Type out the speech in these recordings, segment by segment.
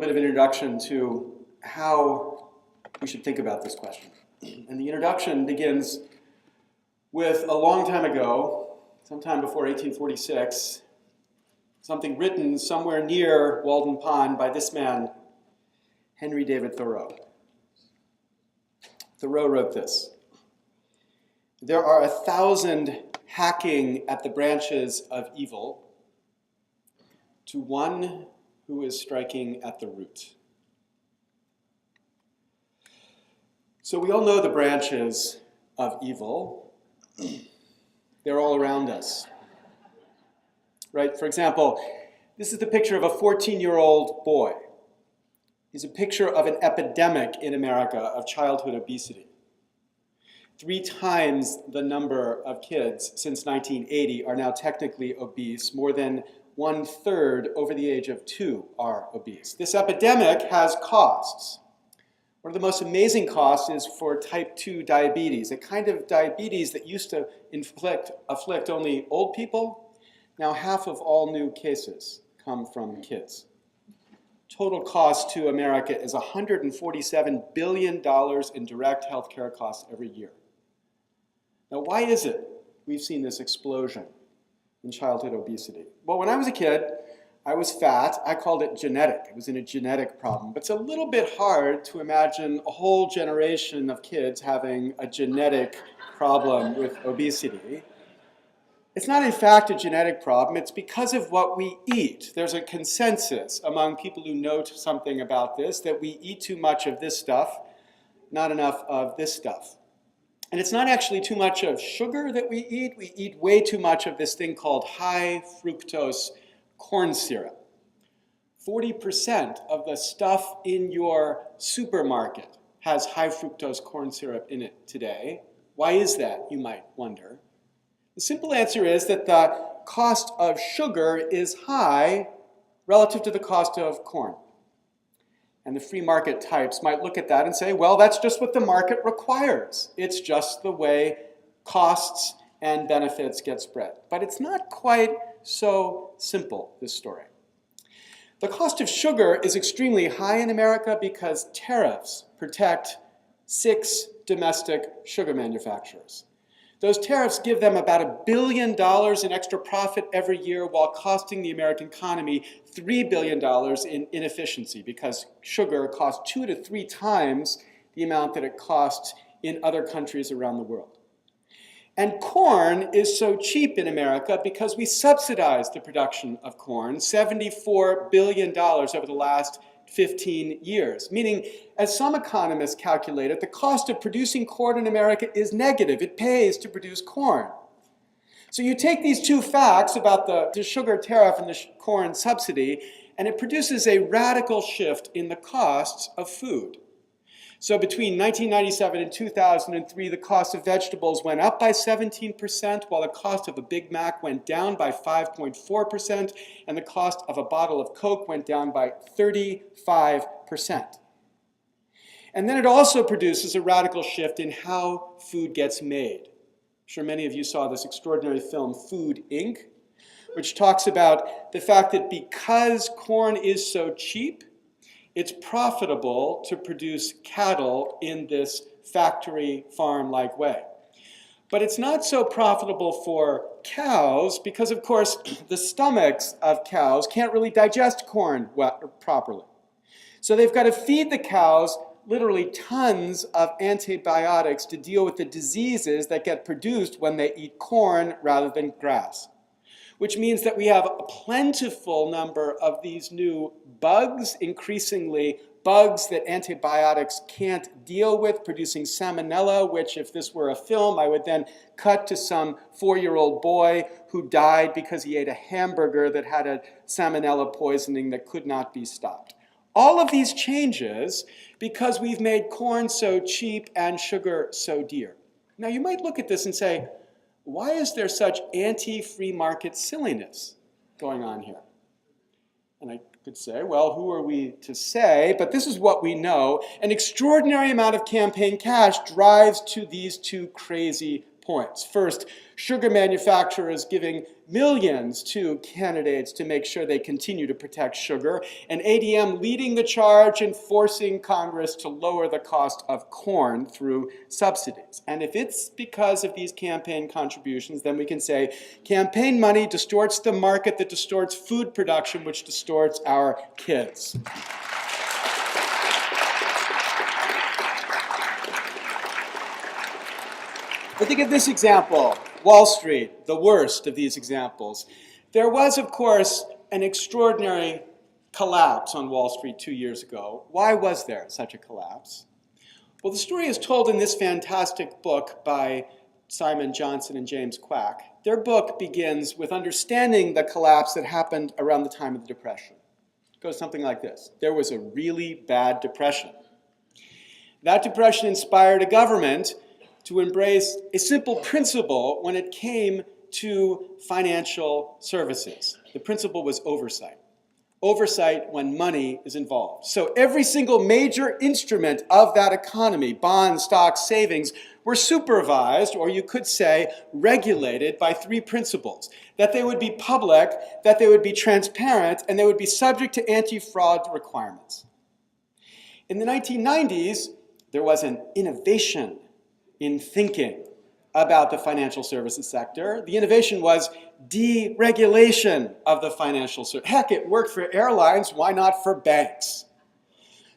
bit of an introduction to how we should think about this question. And the introduction begins with a long time ago, sometime before 1846, something written somewhere near Walden Pond by this man, Henry David Thoreau. Thoreau wrote this: "There are 1,000 hacking at the branches of evil to one who is striking at the root." So we all know the branches of evil. They're all around us, right? For example, this is the picture of a 14-year-old boy. He's a picture of an epidemic in America of childhood obesity. 3 times the number of kids since 1980 are now technically obese. More than 1/3 over the age of 2 are obese. This epidemic has costs. One of the most amazing costs is for type 2 diabetes, a kind of diabetes that used to afflict only old people. Now half of all new cases come from kids. Total cost to America is $147 billion in direct healthcare costs every year. Now, why is it we've seen this explosion in childhood obesity? Well, when I was a kid, I was fat. I called it genetic. It was a genetic problem. But it's a little bit hard to imagine a whole generation of kids having a genetic problem with obesity. It's not, in fact, a genetic problem. It's because of what we eat. There's a consensus among people who know something about this that we eat too much of this stuff, not enough of this stuff. And it's not actually too much of sugar that we eat. We eat way too much of this thing called high fructose corn syrup. 40% of the stuff in your supermarket has high fructose corn syrup in it today. Why is that, you might wonder? The simple answer is that the cost of sugar is high relative to the cost of corn. And the free market types might look at that and say, well, that's just what the market requires. It's just the way costs and benefits get spread. But it's not quite so simple, this story. The cost of sugar is extremely high in America because tariffs protect 6 domestic sugar manufacturers. Those tariffs give them about $1 billion in extra profit every year while costing the American economy $3 billion in inefficiency because sugar costs 2 to 3 times the amount that it costs in other countries around the world. And corn is so cheap in America because we subsidize the production of corn, $74 billion over the last 15 years, meaning, as some economists calculate it, the cost of producing corn in America is negative. It pays to produce corn. So you take these 2 facts about the sugar tariff and the corn subsidy, and it produces a radical shift in the costs of food. So between 1997 and 2003, the cost of vegetables went up by 17%, while the cost of a Big Mac went down by 5.4%, and the cost of a bottle of Coke went down by 35%. And then it also produces a radical shift in how food gets made. I'm sure many of you saw this extraordinary film, Food, Inc., which talks about the fact that because corn is so cheap, it's profitable to produce cattle in this factory farm-like way. But it's not so profitable for cows because, of course, the stomachs of cows can't really digest corn properly. So they've got to feed the cows literally tons of antibiotics to deal with the diseases that get produced when they eat corn rather than grass. Which means that we have a plentiful number of these new bugs, increasingly bugs that antibiotics can't deal with, producing salmonella, which if this were a film, I would then cut to some 4-year-old boy who died because he ate a hamburger that had a salmonella poisoning that could not be stopped. All of these changes because we've made corn so cheap and sugar so dear. Now you might look at this and say, why is there such anti-free market silliness going on here? And I could say, well, who are we to say? But this is what we know. An extraordinary amount of campaign cash drives to these 2 crazy points. First, sugar manufacturers giving millions to candidates to make sure they continue to protect sugar, and ADM leading the charge in forcing Congress to lower the cost of corn through subsidies. And if it's because of these campaign contributions, then we can say campaign money distorts the market that distorts food production, which distorts our kids. But think of this example, Wall Street, the worst of these examples. There was, of course, an extraordinary collapse on Wall Street 2 years ago. Why was there such a collapse? Well, the story is told in this fantastic book by Simon Johnson and James Quack. Their book begins with understanding the collapse that happened around the time of the Depression. It goes something like this. There was a really bad depression. That depression inspired a government to embrace a simple principle when it came to financial services. The principle was oversight. Oversight when money is involved. So every single major instrument of that economy, bonds, stocks, savings, were supervised, or you could say regulated, by three principles. That they would be public, that they would be transparent, and they would be subject to anti-fraud requirements. In the 1990s, there was an innovation in thinking about the financial services sector. The innovation was deregulation of the financial service. Heck, it worked for airlines, why not for banks?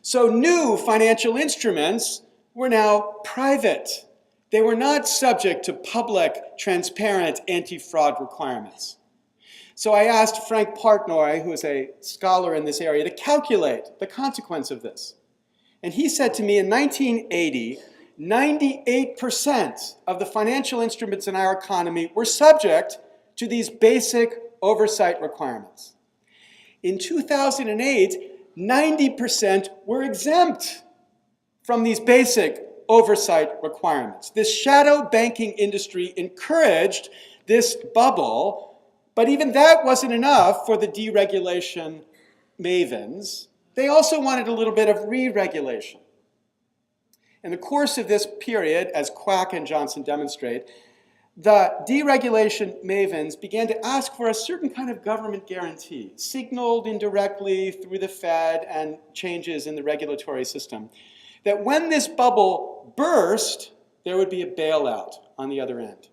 So new financial instruments were now private. They were not subject to public, transparent, anti-fraud requirements. So I asked Frank Partnoy, who is a scholar in this area, to calculate the consequence of this. And he said to me in 1980, 98% of the financial instruments in our economy were subject to these basic oversight requirements. In 2008, 90% were exempt from these basic oversight requirements. This shadow banking industry encouraged this bubble, but even that wasn't enough for the deregulation mavens. They also wanted a little bit of re-regulation. In the course of this period, as Quack and Johnson demonstrate, the deregulation mavens began to ask for a certain kind of government guarantee, signaled indirectly through the Fed and changes in the regulatory system, that when this bubble burst, there would be a bailout on the other end.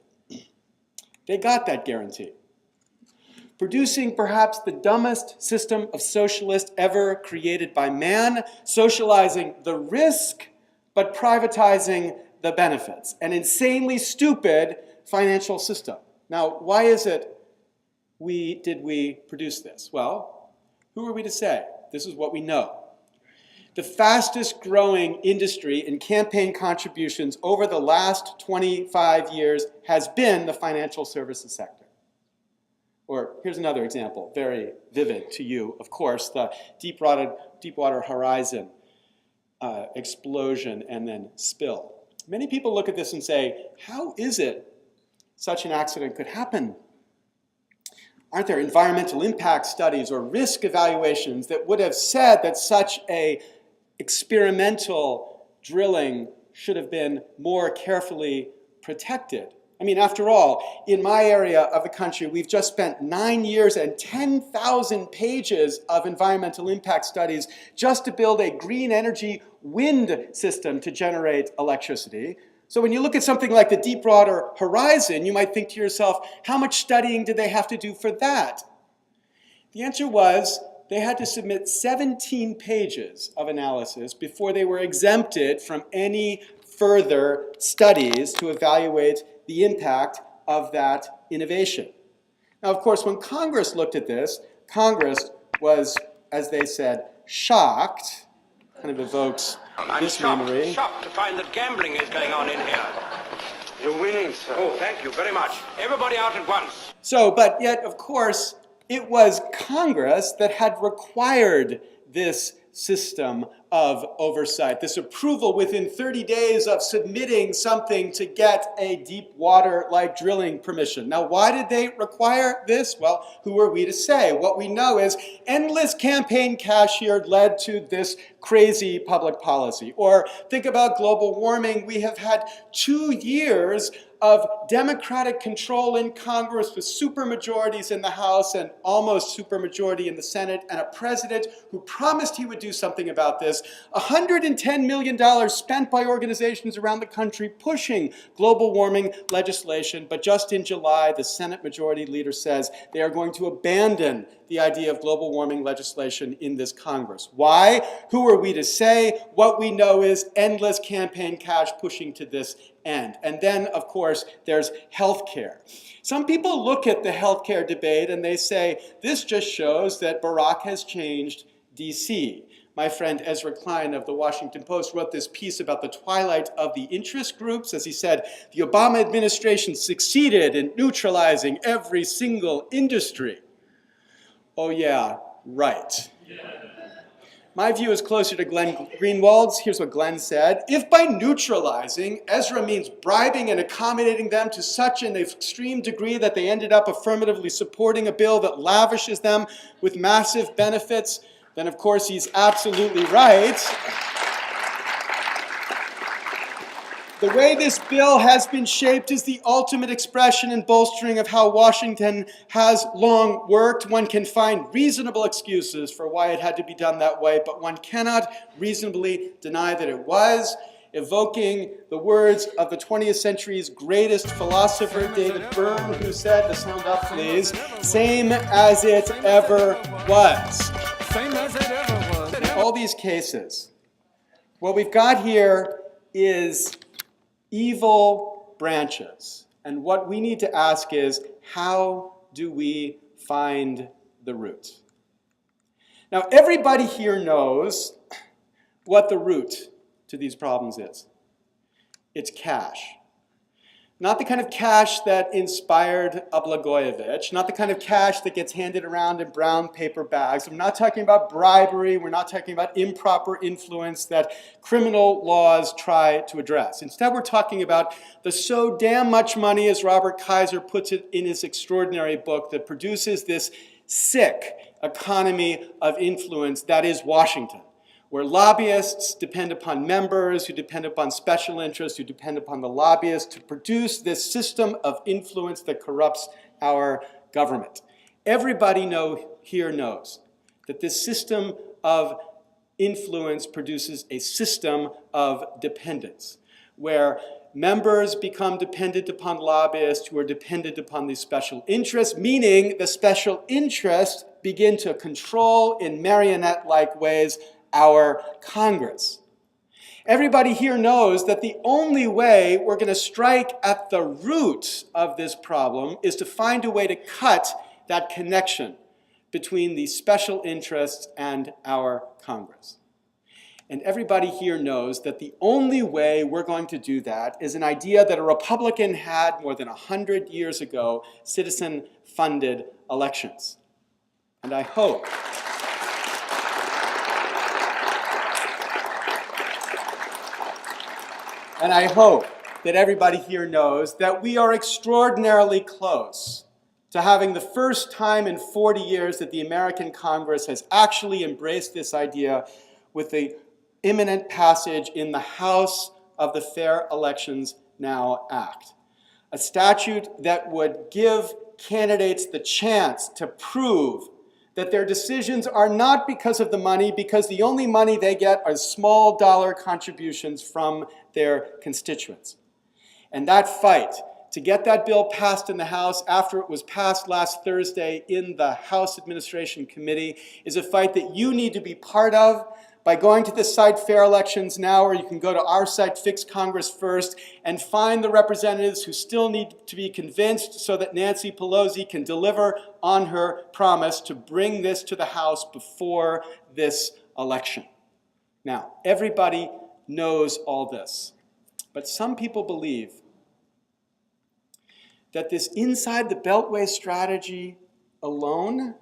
They got that guarantee, producing perhaps the dumbest system of socialist ever created by man, socializing the risk but privatizing the benefits. An insanely stupid financial system. Now, why is it did we produce this? Well, who are we to say? This is what we know. The fastest growing industry in campaign contributions over the last 25 years has been the financial services sector. Or here's another example, very vivid to you, of course, the Deepwater Horizon explosion and then spill. Many people look at this and say, how is it such an accident could happen? Aren't there environmental impact studies or risk evaluations that would have said that such a experimental drilling should have been more carefully protected? I mean, after all, in my area of the country, we've just spent 9 years and 10,000 pages of environmental impact studies just to build a green energy wind system to generate electricity. So when you look at something like the Deepwater Horizon, you might think to yourself, how much studying did they have to do for that? The answer was they had to submit 17 pages of analysis before they were exempted from any further studies to evaluate the impact of that innovation. Now, of course, when Congress looked at this, Congress was, as they said, shocked. Kind of evokes this memory. I'm shocked to find that gambling is going on in here. You're winning, sir. Oh, thank you very much. Everybody out at once. So, but yet, of course, it was Congress that had required this system of oversight, this approval within 30 days of submitting something to get a deep water-like drilling permission. Now, why did they require this? Well, who are we to say? What we know is endless campaign cash here led to this crazy public policy. Or think about global warming. We have had 2 years of Democratic control in Congress with supermajorities in the House and almost supermajority in the Senate, and a president who promised he would do something about this, $110 million spent by organizations around the country pushing global warming legislation, but just in July, the Senate Majority Leader says they are going to abandon the idea of global warming legislation in this Congress. Why? Who are we to say? What we know is endless campaign cash pushing to this end. And then, of course, there's healthcare. Some people look at the healthcare debate and they say, this just shows that Barack has changed DC. My friend Ezra Klein of the Washington Post wrote this piece about the twilight of the interest groups. As he said, the Obama administration succeeded in neutralizing every single industry. Oh yeah, right. My view is closer to Glenn Greenwald's. Here's what Glenn said. If by neutralizing, Ezra means bribing and accommodating them to such an extreme degree that they ended up affirmatively supporting a bill that lavishes them with massive benefits, then of course he's absolutely right. The way this bill has been shaped is the ultimate expression and bolstering of how Washington has long worked. One can find reasonable excuses for why it had to be done that way, but one cannot reasonably deny that it was. Evoking the words of the 20th century's greatest philosopher, David Byrne, who said, the sound up please, same as it ever was. Same as it ever was. In all these cases, what we've got here is evil branches. And what we need to ask is, how do we find the root? Now, everybody here knows what the root to these problems is. It's cash. Not the kind of cash that inspired Blagojevich, not the kind of cash that gets handed around in brown paper bags. We're not talking about bribery. We're not talking about improper influence that criminal laws try to address. Instead, we're talking about the so damn much money, as Robert Kaiser puts it in his extraordinary book, that produces this sick economy of influence that is Washington, where lobbyists depend upon members, who depend upon special interests, who depend upon the lobbyists to produce this system of influence that corrupts our government. Everybody here knows that this system of influence produces a system of dependence, where members become dependent upon lobbyists who are dependent upon these special interests, meaning the special interests begin to control in marionette-like ways our Congress. Everybody here knows that the only way we're going to strike at the root of this problem is to find a way to cut that connection between the special interests and our Congress. And everybody here knows that the only way we're going to do that is an idea that a Republican had more than 100 years ago, citizen-funded elections. And I hope that everybody here knows that we are extraordinarily close to having the first time in 40 years that the American Congress has actually embraced this idea with the imminent passage in the House of the Fair Elections Now Act. A statute that would give candidates the chance to prove that their decisions are not because of the money, because the only money they get are small dollar contributions from their constituents. And that fight to get that bill passed in the House after it was passed last Thursday in the House Administration Committee is a fight that you need to be part of by going to the site Fair Elections Now, or you can go to our site Fix Congress First and find the representatives who still need to be convinced so that Nancy Pelosi can deliver on her promise to bring this to the House before this election. Now, everybody knows all this, but some people believe that this inside the Beltway strategy alone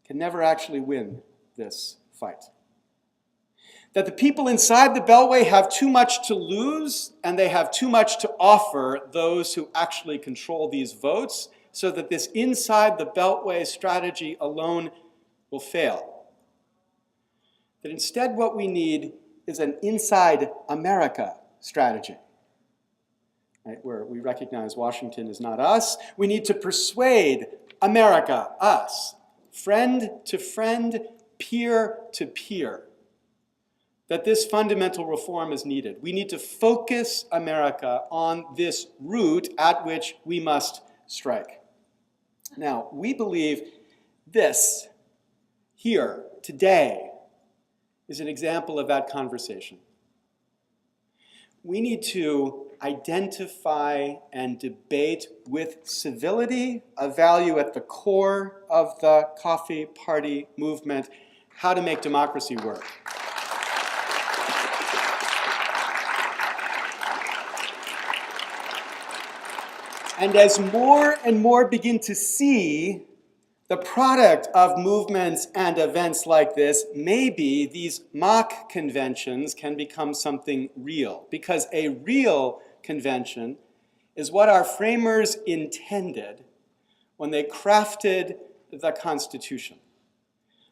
can never actually win this fight. That the people inside the Beltway have too much to lose and they have too much to offer those who actually control these votes, so that this inside the Beltway strategy alone will fail. That instead what we need is an inside America strategy. right, where we recognize Washington is not us. We need to persuade America, us, friend to friend, peer to peer, that this fundamental reform is needed. We need to focus America on this route at which we must strike. Now, we believe this here, today, is an example of that conversation. We need to identify and debate with civility, a value at the core of the coffee party movement, how to make democracy work. And as more and more begin to see the product of movements and events like this, maybe these mock conventions can become something real. Because a real convention is what our framers intended when they crafted the Constitution.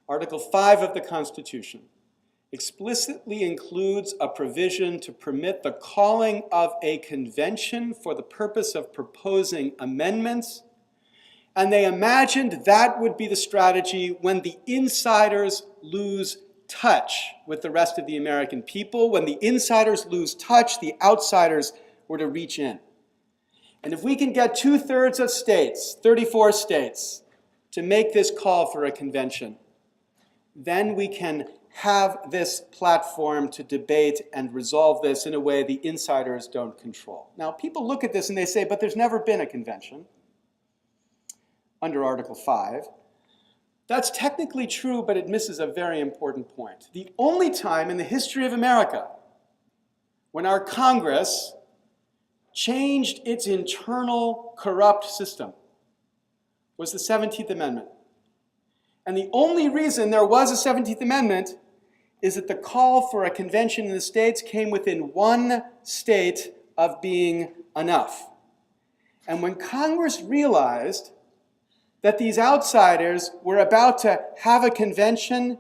Article 5 of the Constitution explicitly includes a provision to permit the calling of a convention for the purpose of proposing amendments, and they imagined that would be the strategy when the insiders lose touch with the rest of the American people. When the insiders lose touch, the outsiders were to reach in. And if we can get 2/3 of states, 34 states, to make this call for a convention, then we can have this platform to debate and resolve this in a way the insiders don't control. Now, people look at this and they say, but there's never been a convention under Article 5. That's technically true, but it misses a very important point. The only time in the history of America when our Congress changed its internal corrupt system was the 17th Amendment. And the only reason there was a 17th Amendment is that the call for a convention in the states came within one state of being enough. And when Congress realized that these outsiders were about to have a convention,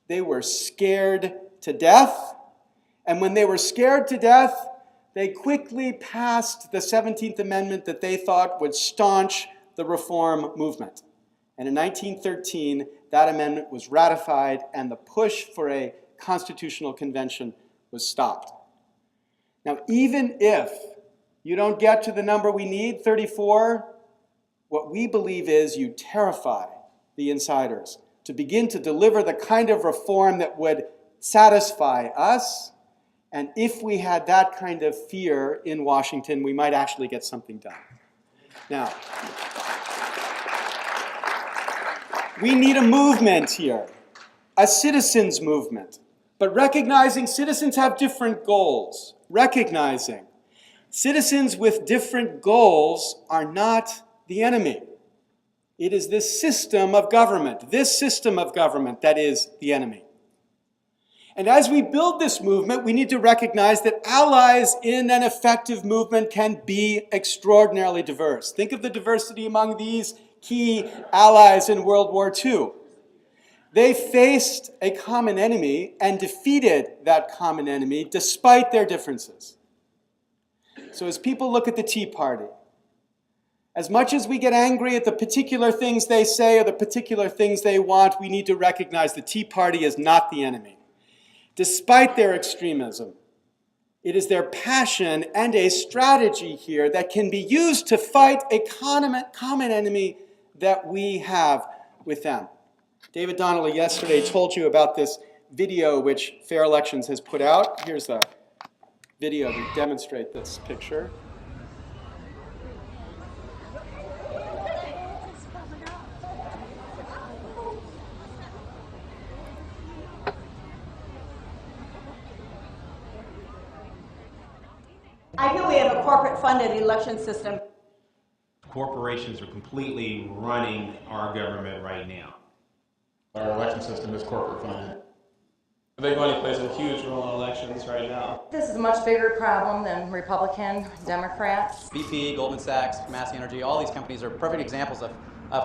they were scared to death. And when they were scared to death, they quickly passed the 17th Amendment that they thought would staunch the reform movement. And in 1913, that amendment was ratified and the push for a constitutional convention was stopped. Now, even if you don't get to the number we need, 34, what we believe is you terrify the insiders to begin to deliver the kind of reform that would satisfy us. And if we had that kind of fear in Washington, we might actually get something done. Now, we need a movement here, a citizens' movement. But recognizing citizens have different goals. Recognizing citizens with different goals are not the enemy. It is this system of government that is the enemy. And as we build this movement, we need to recognize that allies in an effective movement can be extraordinarily diverse. Think of the diversity among these key allies in World War II. They faced a common enemy and defeated that common enemy despite their differences. So as people look at the Tea Party, as much as we get angry at the particular things they say or the particular things they want, we need to recognize the Tea Party is not the enemy. Despite their extremism, it is their passion and a strategy here that can be used to fight a common enemy that we have with them. David Donnelly yesterday told you about this video which Fair Elections has put out. Here's a video to demonstrate this picture. I feel we have a corporate-funded election system. Corporations are completely running our government right now. Our election system is corporate funded. Big money plays a huge role in elections right now. This is a much bigger problem than Republican, Democrats. BP, Goldman Sachs, Massey Energy, all these companies are perfect examples of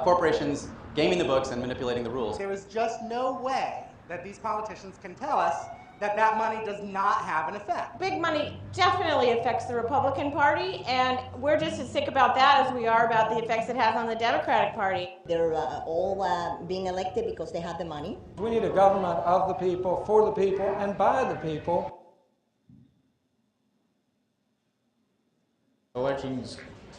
corporations gaming the books and manipulating the rules. There is just no way that these politicians can tell us that that money does not have an effect. Big money definitely affects the Republican Party, and we're just as sick about that as we are about the effects it has on the Democratic Party. They're all being elected because they have the money. We need a government of the people, for the people, and by the people. Elections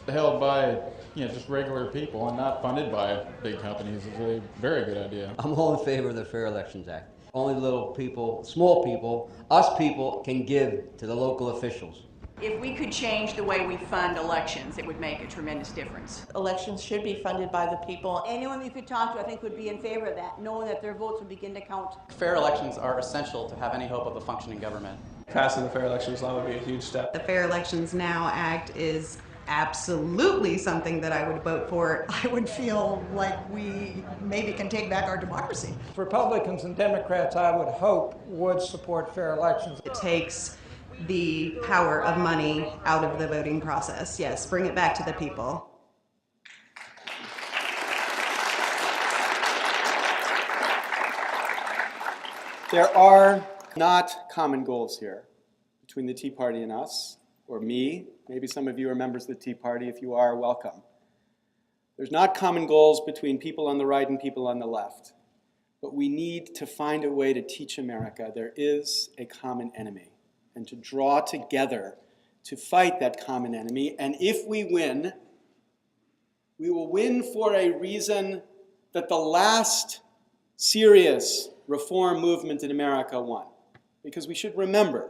held by, just regular people and not funded by big companies is a very good idea. I'm all in favor of the Fair Elections Act. Only little people, small people, us people can give to the local officials. If we could change the way we fund elections, it would make a tremendous difference. Elections should be funded by the people. Anyone you could talk to, I think, would be in favor of that, knowing that their votes would begin to count. Fair elections are essential to have any hope of a functioning government. Passing the Fair Elections Law would be a huge step. The Fair Elections Now Act is absolutely something that I would vote for. I would feel like we maybe can take back our democracy. Republicans and Democrats, I would hope, would support fair elections. It takes the power of money out of the voting process. Yes, bring it back to the people. There are not common goals here between the Tea Party and us, or me. Maybe some of you are members of the Tea Party. If you are, welcome. There's not common goals between people on the right and people on the left. But we need to find a way to teach America there is a common enemy, and to draw together to fight that common enemy. And if we win, we will win for a reason that the last serious reform movement in America won. Because we should remember,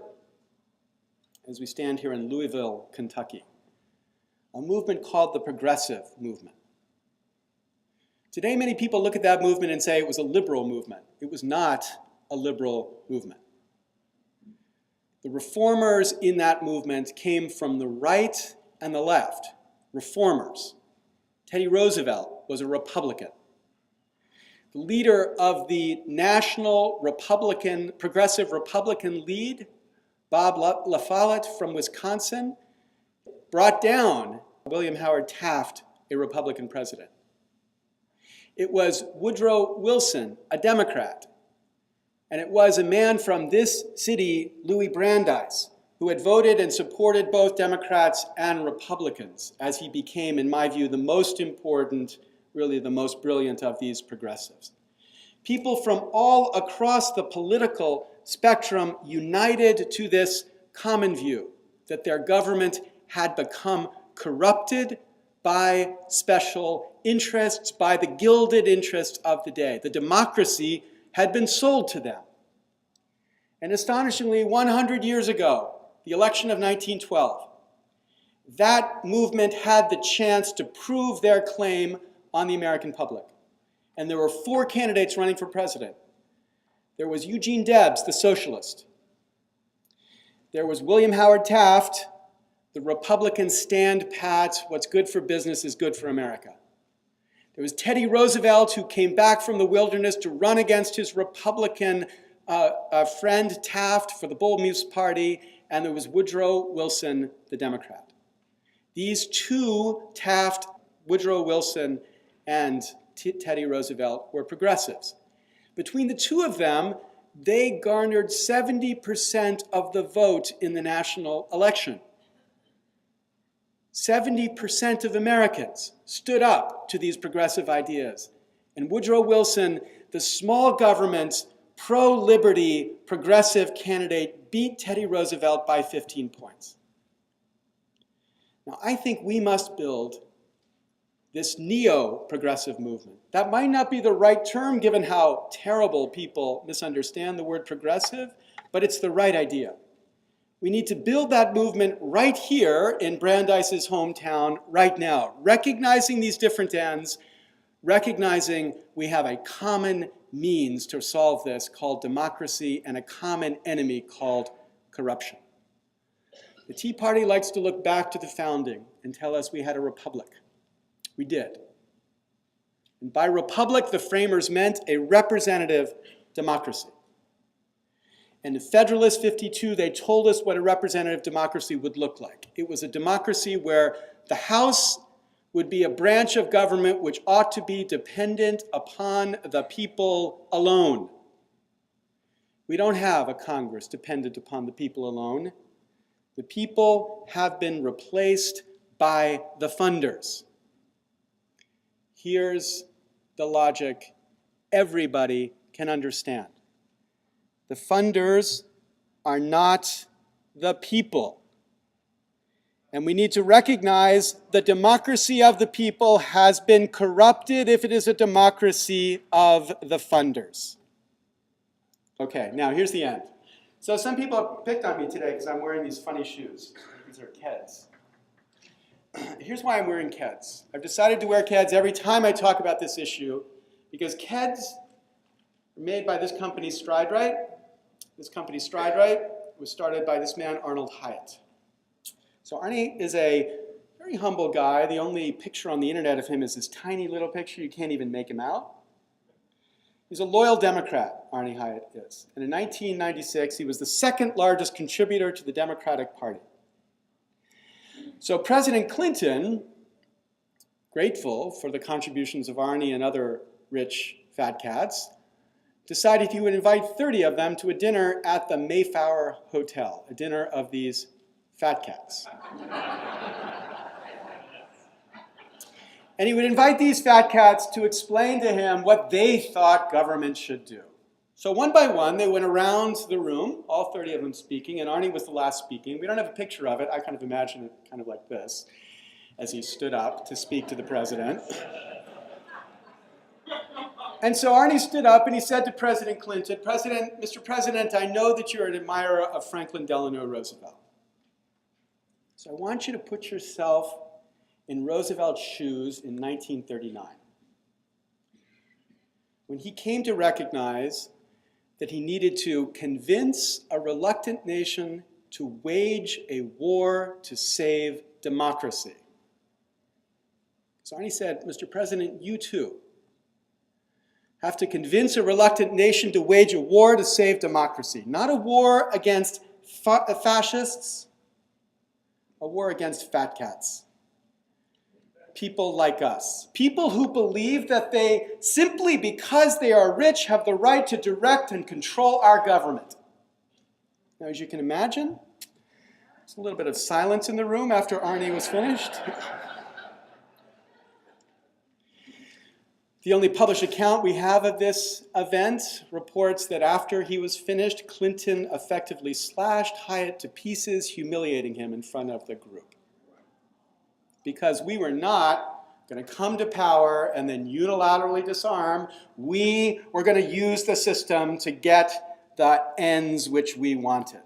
as we stand here in Louisville, Kentucky, a movement called the Progressive Movement. Today, many people look at that movement and say it was a liberal movement. It was not a liberal movement. The reformers in that movement came from the right and the left. Reformers. Teddy Roosevelt was a Republican. The leader of the National Republican, Progressive Republican League, Bob LaFollette from Wisconsin, brought down William Howard Taft, a Republican president. It was Woodrow Wilson, a Democrat. And it was a man from this city, Louis Brandeis, who had voted and supported both Democrats and Republicans as he became, in my view, the most important, really the most brilliant of these progressives. People from all across the political spectrum united to this common view that their government had become corrupted by special interests, by the gilded interests of the day. The democracy had been sold to them. And astonishingly, 100 years ago, the election of 1912, that movement had the chance to prove their claim on the American public. And there were 4 candidates running for president. There was Eugene Debs, the socialist. There was William Howard Taft, the Republican stand pat, what's good for business is good for America. There was Teddy Roosevelt, who came back from the wilderness to run against his Republican friend Taft for the Bold Moose Party, and there was Woodrow Wilson, the Democrat. These two, Taft, Woodrow Wilson, and Teddy Roosevelt, were progressives. Between the two of them, they garnered 70% of the vote in the national election. 70% of Americans stood up to these progressive ideas. And Woodrow Wilson, the small government, pro-liberty, progressive candidate, beat Teddy Roosevelt by 15 points. Now, I think we must build this neo-progressive movement. That might not be the right term given how terrible people misunderstand the word progressive, but it's the right idea. We need to build that movement right here in Brandeis's hometown right now, recognizing these different ends, recognizing we have a common means to solve this called democracy and a common enemy called corruption. The Tea Party likes to look back to the founding and tell us we had a republic. We did. And by republic, the framers meant a representative democracy. And in Federalist 52, they told us what a representative democracy would look like. It was a democracy where the House would be a branch of government which ought to be dependent upon the people alone. We don't have a Congress dependent upon the people alone. The people have been replaced by the funders. Here's the logic everybody can understand. The funders are not the people. And we need to recognize the democracy of the people has been corrupted if it is a democracy of the funders. Okay, now here's the end. So some people have picked on me today because I'm wearing these funny shoes. These are Keds. Here's why I'm wearing Keds. I've decided to wear Keds every time I talk about this issue because Keds are made by this company, Stride Right. This company, Stride Right, was started by this man, Arnold Hyatt. So Arnie is a very humble guy. The only picture on the internet of him is this tiny little picture. You can't even make him out. He's a loyal Democrat, Arnie Hyatt is. And in 1996, he was the second largest contributor to the Democratic Party. So President Clinton, grateful for the contributions of Arnie and other rich fat cats, decided he would invite 30 of them to a dinner at the Mayflower Hotel, a dinner of these fat cats. And he would invite these fat cats to explain to him what they thought government should do. So one by one, they went around the room, all 30 of them speaking, and Arnie was the last speaking. We don't have a picture of it. I kind of imagine it kind of like this, as he stood up to speak to the president. And so Arnie stood up and he said to President Clinton, Mr. President, I know that you're an admirer of Franklin Delano Roosevelt. So I want you to put yourself in Roosevelt's shoes in 1939, when he came to recognize that he needed to convince a reluctant nation to wage a war to save democracy. So Arnie said, Mr. President, you too have to convince a reluctant nation to wage a war to save democracy. Not a war against fascists, a war against fat cats. People like us. People who believe that they, simply because they are rich, have the right to direct and control our government. Now, as you can imagine, there's a little bit of silence in the room after Arnie was finished. The only published account we have of this event reports that after he was finished, Clinton effectively slashed Hyatt to pieces, humiliating him in front of the group. Because we were not going to come to power and then unilaterally disarm. We were going to use the system to get the ends which we wanted.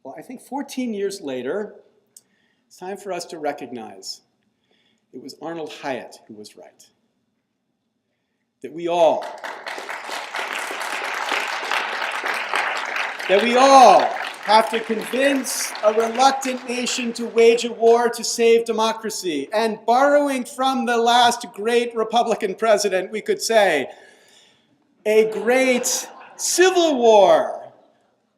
Well, I think 14 years later, it's time for us to recognize it was Arnold Hyatt who was right. That we all have to convince a reluctant nation to wage a war to save democracy. And borrowing from the last great Republican president, we could say, a great civil war,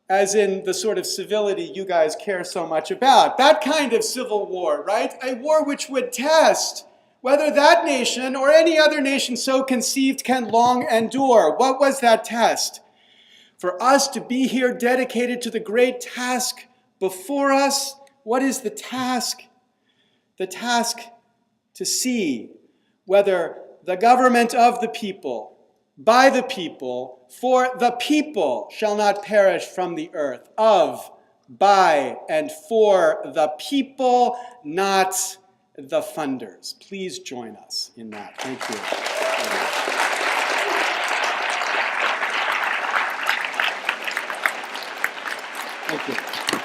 as in the sort of civility you guys care so much about. That kind of civil war, right? A war which would test whether that nation or any other nation so conceived can long endure. What was that test? For us to be here dedicated to the great task before us, what is the task? The task to see whether the government of the people, by the people, for the people shall not perish from the earth. Of, by, and for the people, not the funders. Please join us in that. Thank you. Thank you.